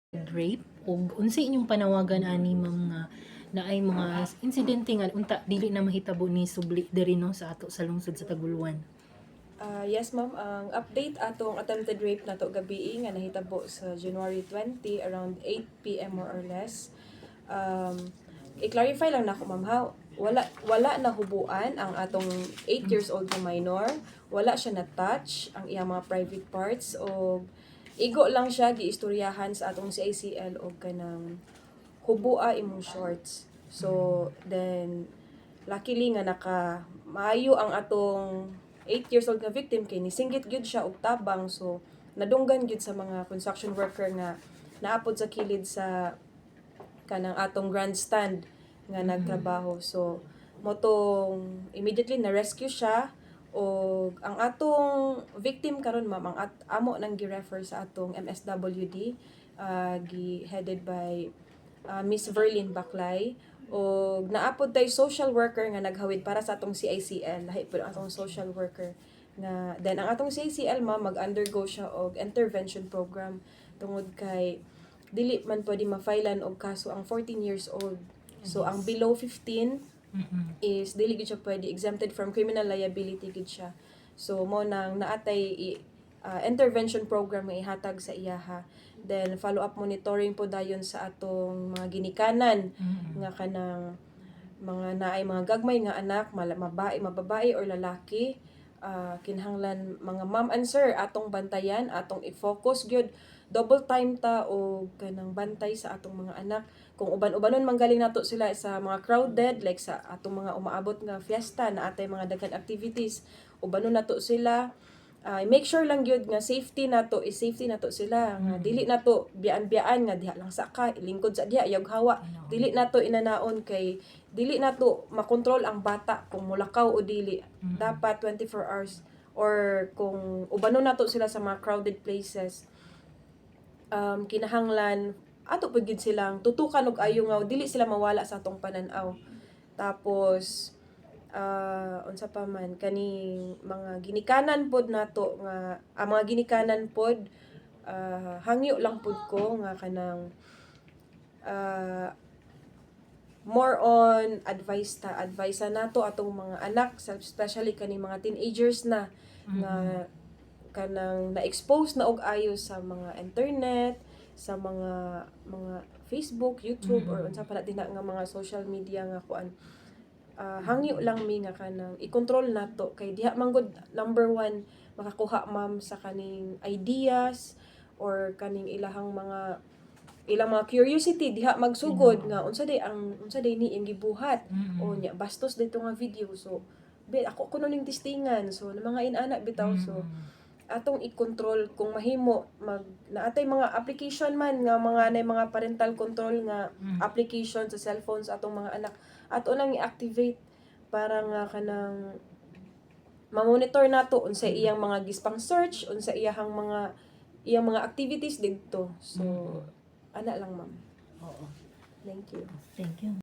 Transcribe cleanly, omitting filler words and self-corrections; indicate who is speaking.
Speaker 1: rape ug unsay inyong panawagan ani ma'am nga naay mga insidente nga unta dili na mahitabo ni subli diri no sa ato sa lungsod sa Taguluan?
Speaker 2: Yes ma'am, ang update atong attempted rape nato gabi nga nahitabo sa January 20 around 8 p.m. more or less. I-clarify lang nako ma'am ha, wala na hubuan ang atong 8 years old na minor, wala siya na touch ang iyang mga private parts o igo lang siya giistoryahan sa atong CICL og kanang hubua imong shorts. So then luckily nga maayo ang atong 8 years old nga victim kay nisinggit gyud siya og tabang, so nadunggan gyud sa mga construction worker nga naapod sa kilid sa kanang atong grandstand nga nagtrabaho. So motong immediately na rescue siya og ang atong victim karon ma'am ang amo nang gi-refer sa atong MSWD, headed by Miss Verlyn Baclay, o naapod tay social worker nga naghawid para sa atong CICL, lahi pud ang atong social worker nga then ang atong CICL mag-undergo siya og intervention program tungod kay dili man pwede ma-filean og kaso ang 14 years old. So ang below 15 is dili gid siya pwede, exempted from criminal liability gid siya. So mo nang naatay intervention program nga ihatag sa iyaha. Then follow up monitoring po dayon sa atong mga ginikanan nga kanang mga naay mga gagmay nga anak, mababae or lalaki. Kinahanglan mga ma'am and sir atong bantayan, atong i-focus gyud, double time ta o kanang bantay sa atong mga anak. Kung uban-ubanon manggaling nato sila sa mga crowded like sa atong mga umaabot nga fiesta na atay mga daghan activities, ubanon nato sila. Make sure lang gyud nga safety nato sila nga dili nato biyaan nga diha lang sa ka lingkod sa diha yag hawa, dili nato inanaon kay dili nato makontrol ang bata kung mulakaw o dili. Dapat 24 hours, or kung ubanon nato sila sa mga crowded places, kinahanglan ato pud gid silang tutukan og ayo nga dili sila mawala sa atong panan-aw. Tapos unsa pa man kaning mga ginikanan pod nato nga ang mga ginikanan pod, hangyo lang pod ko nga kanang more on advice nato atong mga anak, especially kaning mga teenagers na nga kanang na-expose na og ayo sa mga internet, sa mga Facebook, YouTube, or unsa pa na din nga mga social media nga kuan. Hangyo lang mi nga kanang i-control nato kay diha man gud number one makakuha ma'am sa kaning ideas or kaning ilang mga curiosity diha magsugod nga unsa day ni ang gibuhat o nya bastos dito nga video. So ako kuno ning testingan, so mga inana bitaw. So atong i-control kung mahimo naatay mga application man nga mga parental control nga application sa cellphone sa atong mga anak, ato nang i-activate para nga kanang ma-monitor nato unsa iyang mga gispang search, unsa iyang mga activities didto. So ana lang ma'am.
Speaker 1: Oo.
Speaker 2: Thank you.
Speaker 1: Thank you.